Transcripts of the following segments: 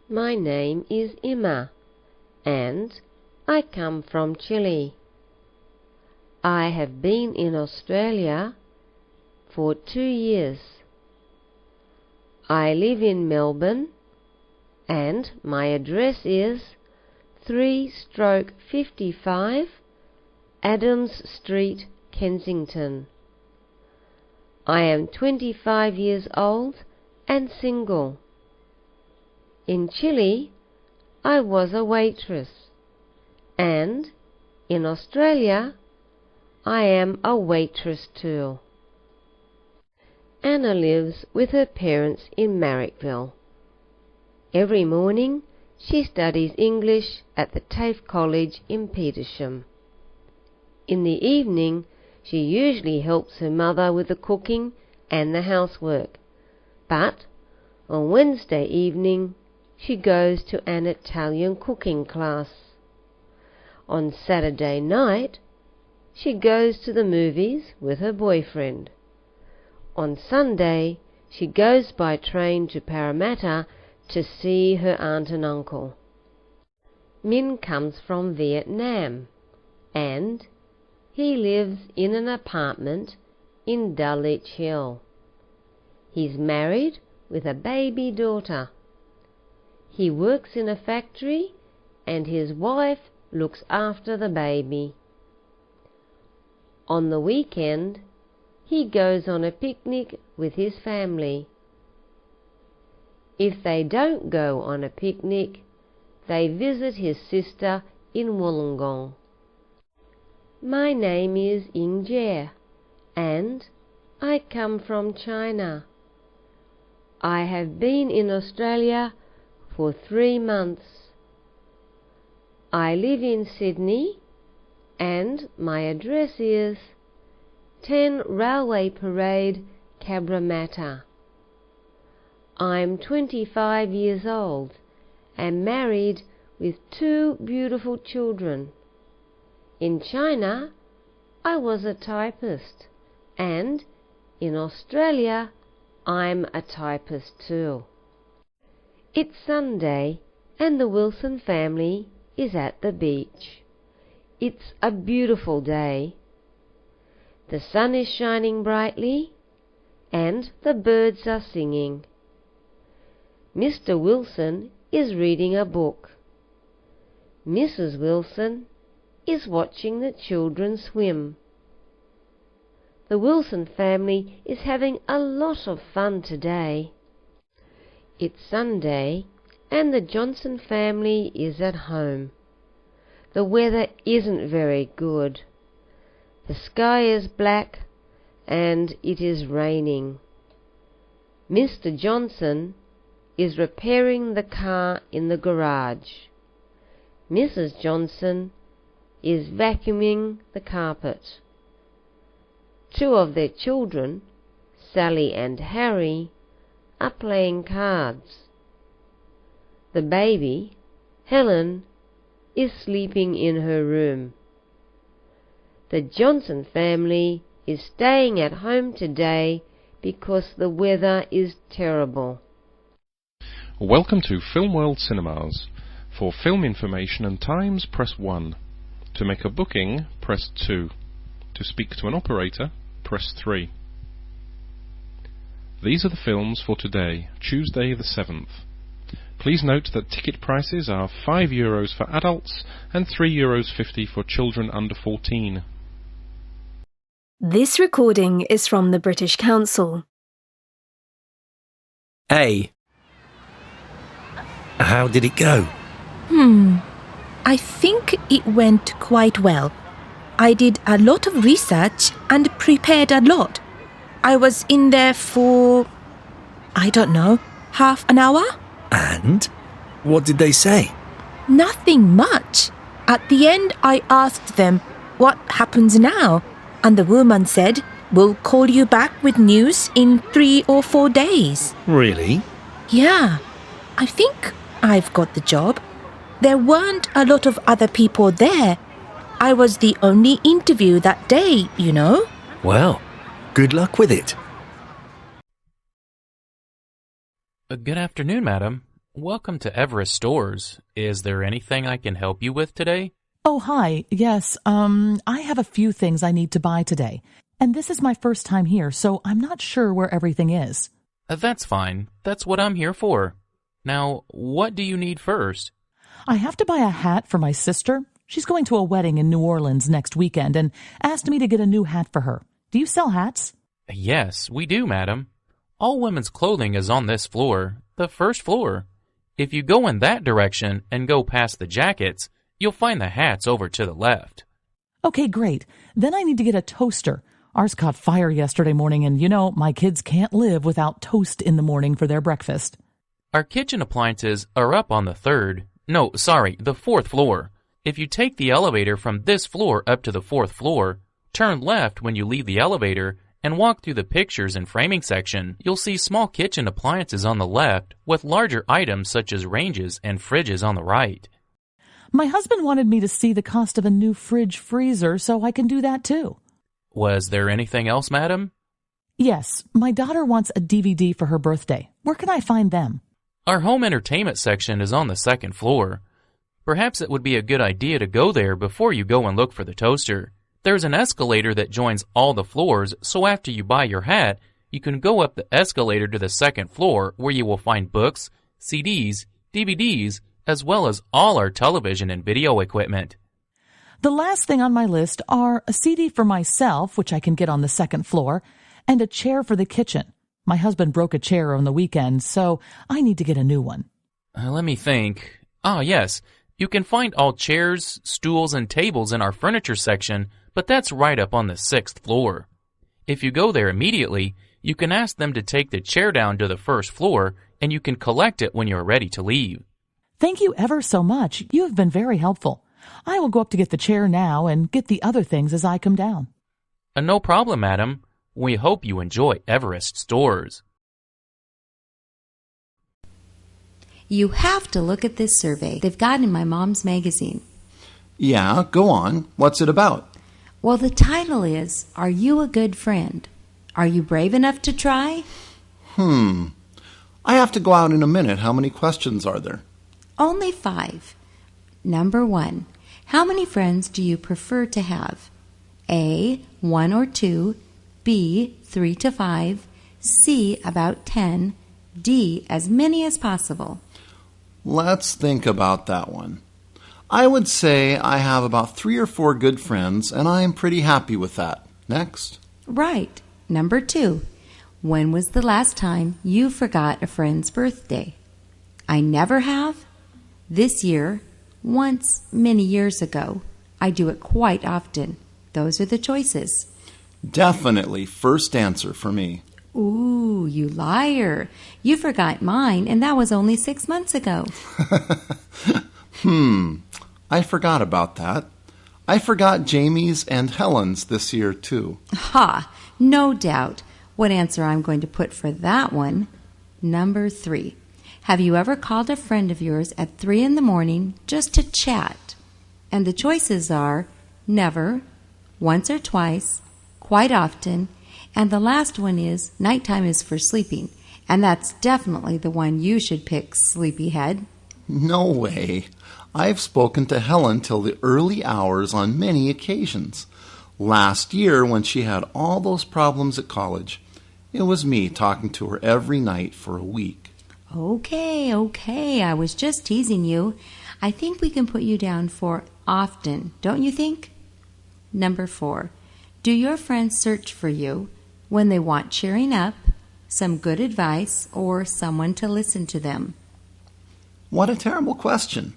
My name is Emma, and I come from Chile. I have been in Australia for 2 years. I live in Melbourne, and my address is 3/55 Adams Street, Kensington. I am 25 years old and single. In Chile, I was a waitress, and in Australia, I am a waitress too. Anna lives with her parents in Marrickville. Every morning, she studies English at the TAFE College in Petersham. In the evening, she usually helps her mother with the cooking and the housework, but on Wednesday evening, she goes to an Italian cooking class. On Saturday night, she goes to the movies with her boyfriend. On Sunday, she goes by train to Parramatta to see her aunt and uncle. Min comes from Vietnam, and he lives in an apartment in Dulwich Hill. He's married with a baby daughter. He works in a factory, and his wife looks after the baby. On the weekend, he goes on a picnic with his family. If they don't go on a picnic, they visit his sister in Wollongong. My name is Ying, and I come from China. I have been in Australia for 3 months. I live in Sydney, and my address is 10 Railway Parade, Cabramatta. I'm 25 years old and married with 2 beautiful children. In China, I was a typist, and in Australia, I'm a typist too. It's Sunday, and the Wilson family is at the beach. It's a beautiful day. The sun is shining brightly, and the birds are singing. Mr. Wilson is reading a book. Mrs. Wilson is watching the children swim. The Wilson family is having a lot of fun today. It's Sunday, and the Johnson family is at home. The weather isn't very good. The sky is black, and it is raining. Mr. Johnson is repairing the car in the garage. Mrs. Johnson is vacuuming the carpet. 2 of their children, Sally and Harry, are playing cards. The baby, Helen, is sleeping in her room. The Johnson family is staying at home today because the weather is terrible. Welcome to Film World Cinemas. For film information and times, press 1. To make a booking, press 2. To speak to an operator, press 3. These are the films for today, Tuesday the 7th. Please note that ticket prices are €5 for adults and €3.50 for children under 14. This recording is from the British Council. A. How did it go? I think it went quite well. I did a lot of research and prepared a lot. I was in there for, I don't know, half an hour? And? What did they say? Nothing much. At the end, I asked them, what happens now? And the woman said, we'll call you back with news in 3 or 4 days. Really? Yeah, I think I've got the job. There weren't a lot of other people there. I was the only interview that day, you know. Well, good luck with it. Good afternoon, madam. Welcome to Everest Stores. Is there anything I can help you with today? Oh, hi. Yes, I have a few things I need to buy today. And this is my first time here, so I'm not sure where everything is. That's fine. That's what I'm here for. Now, what do you need first? I have to buy a hat for my sister. She's going to a wedding in New Orleans next weekend and asked me to get a new hat for her. Do you sell hats? Yes, we do, madam. All women's clothing is on this floor, the first floor. If you go in that direction and go past the jackets, you'll find the hats over to the left. Okay, great. Then I need to get a toaster. Ours caught fire yesterday morning, and my kids can't live without toast in the morning for their breakfast. Our kitchen appliances are up on the the fourth floor. If you take the elevator from this floor up to the fourth floor, turn left when you leave the elevator, and walk through the pictures and framing section, you'll see small kitchen appliances on the left with larger items such as ranges and fridges on the right. My husband wanted me to see the cost of a new fridge freezer, so I can do that too. Was there anything else, madam? Yes, my daughter wants a DVD for her birthday. Where can I find them? Our home entertainment section is on the second floor. Perhaps it would be a good idea to go there before you go and look for the toaster. There's an escalator that joins all the floors, so after you buy your hat, you can go up the escalator to the second floor where you will find books, CDs, DVDs, as well as all our television and video equipment. The last thing on my list are a CD for myself, which I can get on the second floor, and a chair for the kitchen. My husband broke a chair on the weekend, so I need to get a new one. Let me think. Yes. You can find all chairs, stools, and tables in our furniture section, but that's right up on the sixth floor. If you go there immediately, you can ask them to take the chair down to the first floor, and you can collect it when you're ready to leave. Thank you ever so much. You have been very helpful. I will go up to get the chair now and get the other things as I come down. No problem, madam. We hope you enjoy Everest Stores. You have to look at this survey they've got in my mom's magazine. Yeah, go on. What's it about? Well, the title is, Are You a Good Friend? Are you brave enough to try? I have to go out in a minute. How many questions are there? Only 5. Number 1. How many friends do you prefer to have? A, 1 or 2. B, 3 to 5. C, about 10. D, as many as possible. Let's think about that one. I would say I have about 3 or 4 good friends, and I am pretty happy with that. Next. Right. Number 2. When was the last time you forgot a friend's birthday? I never have. This year. Once, many years ago. I do it quite often. Those are the choices. Definitely first answer for me. Ooh, you liar. You forgot mine, and that was only 6 months ago. I forgot about that. I forgot Jamie's and Helen's this year, too. Ha! No doubt. What answer I'm going to put for that one? Number 3. Have you ever called a friend of yours at 3 in the morning just to chat? And the choices are never, once or twice, quite often, and the last one is nighttime is for sleeping. And that's definitely the one you should pick, sleepyhead. No way. I've spoken to Helen till the early hours on many occasions. Last year, when she had all those problems at college, it was me talking to her every night for a week. Okay, I was just teasing you. I think we can put you down for often, don't you think? Number 4. Do your friends search for you when they want cheering up, some good advice, or someone to listen to them? What a terrible question.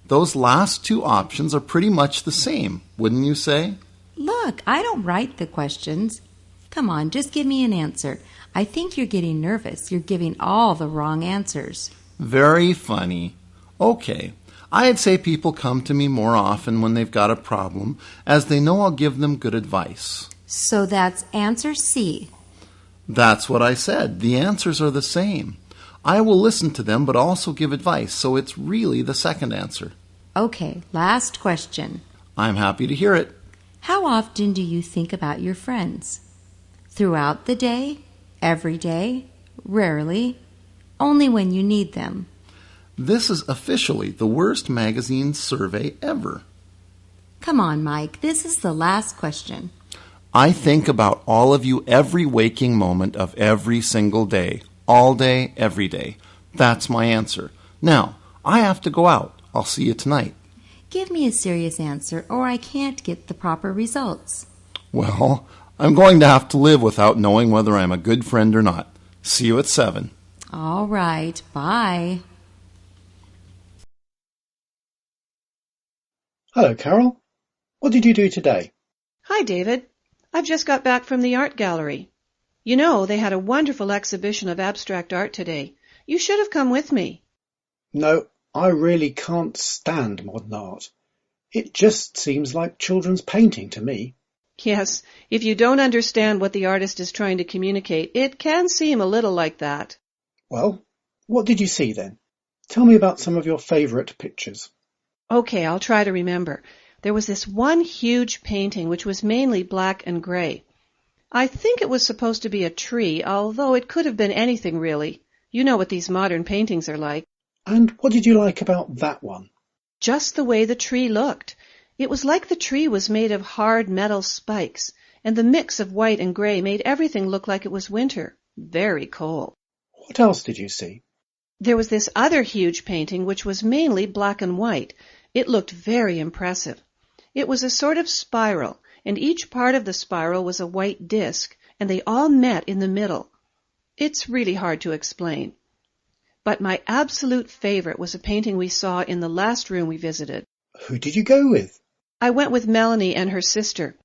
Those last 2 options are pretty much the same, wouldn't you say? Look, I don't write the questions. Come on, just give me an answer. I think you're getting nervous. You're giving all the wrong answers. Very funny. Okay, I'd say people come to me more often when they've got a problem, as they know I'll give them good advice. So that's answer C. That's what I said. The answers are the same. I will listen to them, but also give advice, so it's really the second answer. Okay, last question. I'm happy to hear it. How often do you think about your friends? Throughout the day? Every day? Rarely? Only when you need them? This is officially the worst magazine survey ever. Come on, Mike. This is the last question. I think about all of you every waking moment of every single day. All day, every day. That's my answer. Now, I have to go out. I'll see you tonight. Give me a serious answer, or I can't get the proper results. Well, I'm going to have to live without knowing whether I'm a good friend or not. See you at 7. All right. Bye. Hello, Carol. What did you do today? Hi, David. I've just got back from the art gallery. You know, they had a wonderful exhibition of abstract art today. You should have come with me. No, I really can't stand modern art. It just seems like children's painting to me. Yes, if you don't understand what the artist is trying to communicate, it can seem a little like that. Well, what did you see then? Tell me about some of your favourite pictures. Okay, I'll try to remember. There was this one huge painting which was mainly black and gray. I think it was supposed to be a tree, although it could have been anything really. You know what these modern paintings are like. And what did you like about that one? Just the way the tree looked. It was like the tree was made of hard metal spikes, and the mix of white and gray made everything look like it was winter. Very cold. What else did you see? There was this other huge painting which was mainly black and white. It looked very impressive. It was a sort of spiral, and each part of the spiral was a white disc, and they all met in the middle. It's really hard to explain. But my absolute favorite was a painting we saw in the last room we visited. Who did you go with? I went with Melanie and her sister.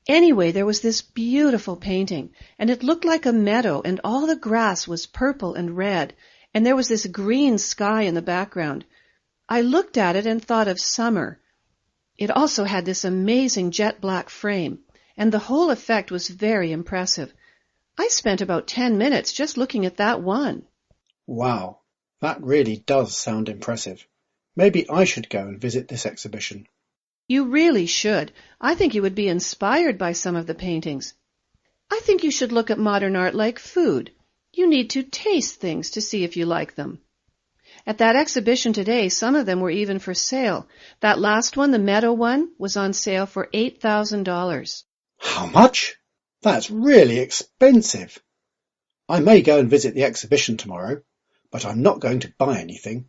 Anyway, there was this beautiful painting, and it looked like a meadow, and all the grass was purple and red, and there was this green sky in the background. I looked at it and thought of summer. It also had this amazing jet black frame, and the whole effect was very impressive. I spent about 10 minutes just looking at that one. Wow, that really does sound impressive. Maybe I should go and visit this exhibition. You really should. I think you would be inspired by some of the paintings. I think you should look at modern art like food. You need to taste things to see if you like them. At that exhibition today, some of them were even for sale. That last one, the meadow one, was on sale for $8,000. How much? That's really expensive. I may go and visit the exhibition tomorrow, but I'm not going to buy anything.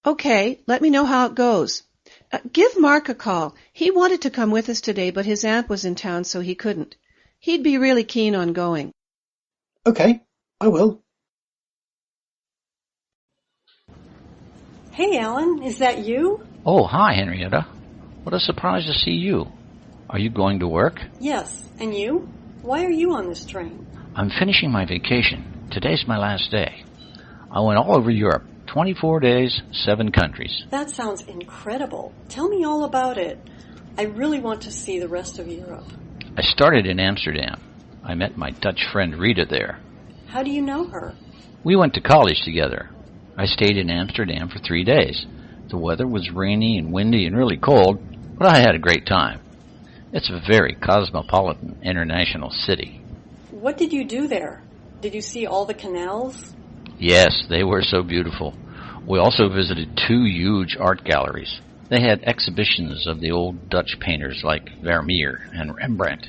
Okay, let me know how it goes. Give Mark a call. He wanted to come with us today, but his aunt was in town, so he couldn't. He'd be really keen on going. Okay, I will. Hey, Alan, is that you? Oh, hi, Henrietta. What a surprise to see you. Are you going to work? Yes, and you? Why are you on this train? I'm finishing my vacation. Today's my last day. I went all over Europe, 24 days, 7 countries. That sounds incredible. Tell me all about it. I really want to see the rest of Europe. I started in Amsterdam. I met my Dutch friend Rita there. How do you know her? We went to college together. I stayed in Amsterdam for 3 days. The weather was rainy and windy and really cold, but I had a great time. It's a very cosmopolitan international city. What did you do there? Did you see all the canals? Yes, they were so beautiful. We also visited 2 huge art galleries. They had exhibitions of the old Dutch painters like Vermeer and Rembrandt.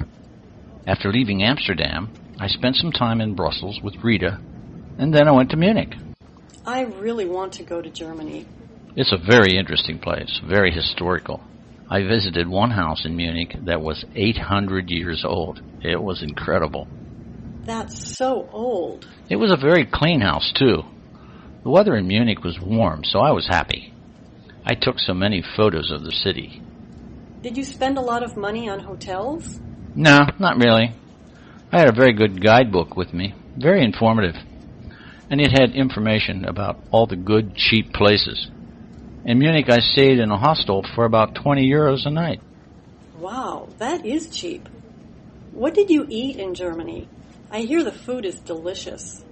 After leaving Amsterdam, I spent some time in Brussels with Rita, and then I went to Munich. I really want to go to Germany. It's a very interesting place, very historical. I visited one house in Munich that was 800 years old. It was incredible. That's so old. It was a very clean house, too. The weather in Munich was warm, so I was happy. I took so many photos of the city. Did you spend a lot of money on hotels? No, not really. I had a very good guidebook with me, very informative. And it had information about all the good, cheap places. In Munich, I stayed in a hostel for about 20 euros a night. Wow, that is cheap. What did you eat in Germany? I hear the food is delicious.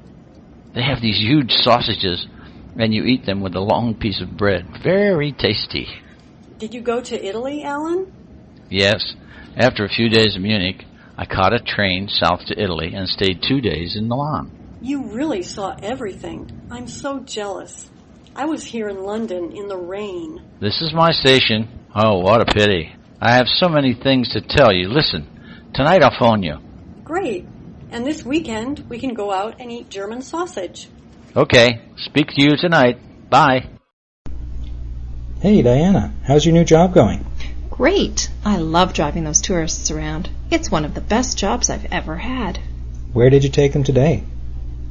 They have these huge sausages, and you eat them with a long piece of bread. Very tasty. Did you go to Italy, Alan? Yes. After a few days in Munich, I caught a train south to Italy and stayed 2 days in Milan. You really saw everything. I'm so jealous. I was here in London in the rain. This is my station. Oh, what a pity. I have so many things to tell you. Listen, tonight I'll phone you. Great. And this weekend, we can go out and eat German sausage. Okay, speak to you tonight. Bye. Hey, Diana, how's your new job going? Great. I love driving those tourists around. It's one of the best jobs I've ever had. Where did you take them today?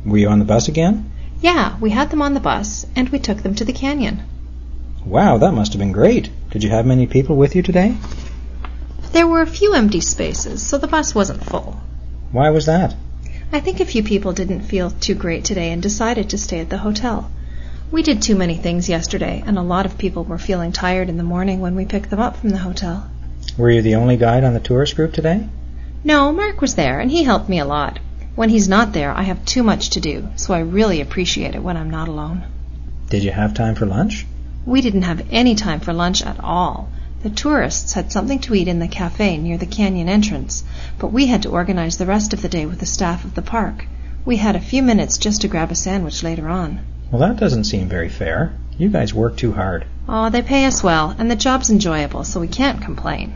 Were you on the bus again? Yeah, we had them on the bus, and we took them to the canyon. Wow, that must have been great. Did you have many people with you today? There were a few empty spaces, so the bus wasn't full. Why was that? I think a few people didn't feel too great today and decided to stay at the hotel. We did too many things yesterday, and a lot of people were feeling tired in the morning when we picked them up from the hotel. Were you the only guide on the tourist group today? No, Mark was there, and he helped me a lot. When he's not there, I have too much to do, so I really appreciate it when I'm not alone. Did you have time for lunch? We didn't have any time for lunch at all. The tourists had something to eat in the cafe near the canyon entrance, but we had to organize the rest of the day with the staff of the park. We had a few minutes just to grab a sandwich later on. Well, that doesn't seem very fair. You guys work too hard. Oh, they pay us well, and the job's enjoyable, so we can't complain.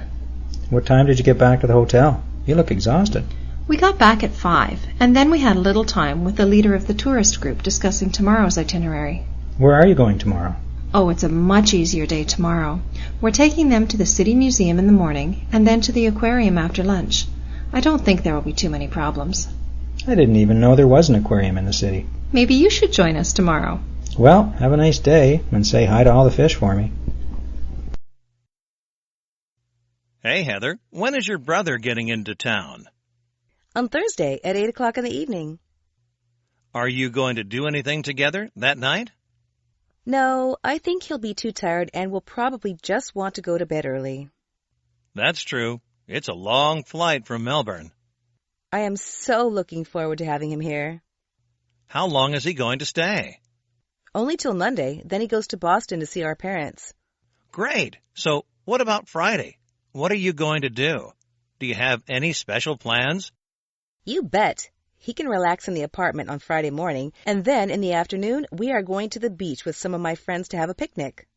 What time did you get back to the hotel? You look exhausted. We got back at 5, and then we had a little time with the leader of the tourist group discussing tomorrow's itinerary. Where are you going tomorrow? Oh, it's a much easier day tomorrow. We're taking them to the City Museum in the morning, and then to the aquarium after lunch. I don't think there will be too many problems. I didn't even know there was an aquarium in the city. Maybe you should join us tomorrow. Well, have a nice day, and say hi to all the fish for me. Hey, Heather, when is your brother getting into town? On Thursday at 8 o'clock in the evening. Are you going to do anything together that night? No, I think he'll be too tired and will probably just want to go to bed early. That's true. It's a long flight from Melbourne. I am so looking forward to having him here. How long is he going to stay? Only till Monday, then he goes to Boston to see our parents. Great. So what about Friday? What are you going to do? Do you have any special plans? You bet. He can relax in the apartment on Friday morning, and then in the afternoon, we are going to the beach with some of my friends to have a picnic.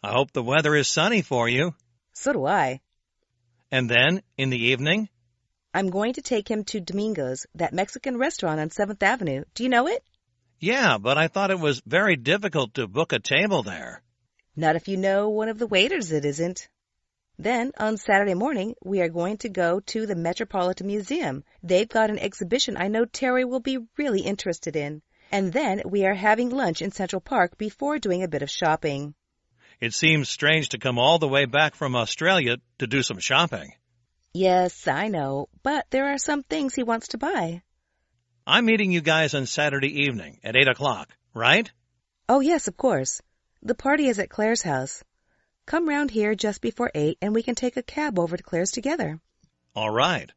I hope the weather is sunny for you. So do I. And then, in the evening? I'm going to take him to Domingo's, that Mexican restaurant on 7th Avenue. Do you know it? Yeah, but I thought it was very difficult to book a table there. Not if you know one of the waiters, it isn't. Then, on Saturday morning, we are going to go to the Metropolitan Museum. They've got an exhibition I know Terry will be really interested in. And then we are having lunch in Central Park before doing a bit of shopping. It seems strange to come all the way back from Australia to do some shopping. Yes, I know, but there are some things he wants to buy. I'm meeting you guys on Saturday evening at 8 o'clock, right? Oh, yes, of course. The party is at Claire's house. Come round here just before 8 and we can take a cab over to Claire's together. All right.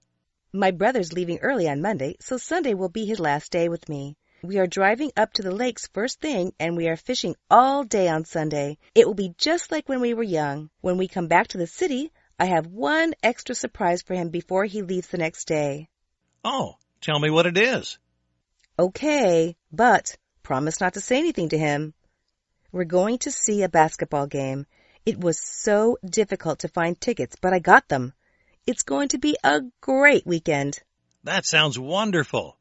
My brother's leaving early on Monday, so Sunday will be his last day with me. We are driving up to the lakes first thing and we are fishing all day on Sunday. It will be just like when we were young. When we come back to the city, I have one extra surprise for him before he leaves the next day. Oh, tell me what it is. Okay, but promise not to say anything to him. We're going to see a basketball game. It was so difficult to find tickets, but I got them. It's going to be a great weekend. That sounds wonderful.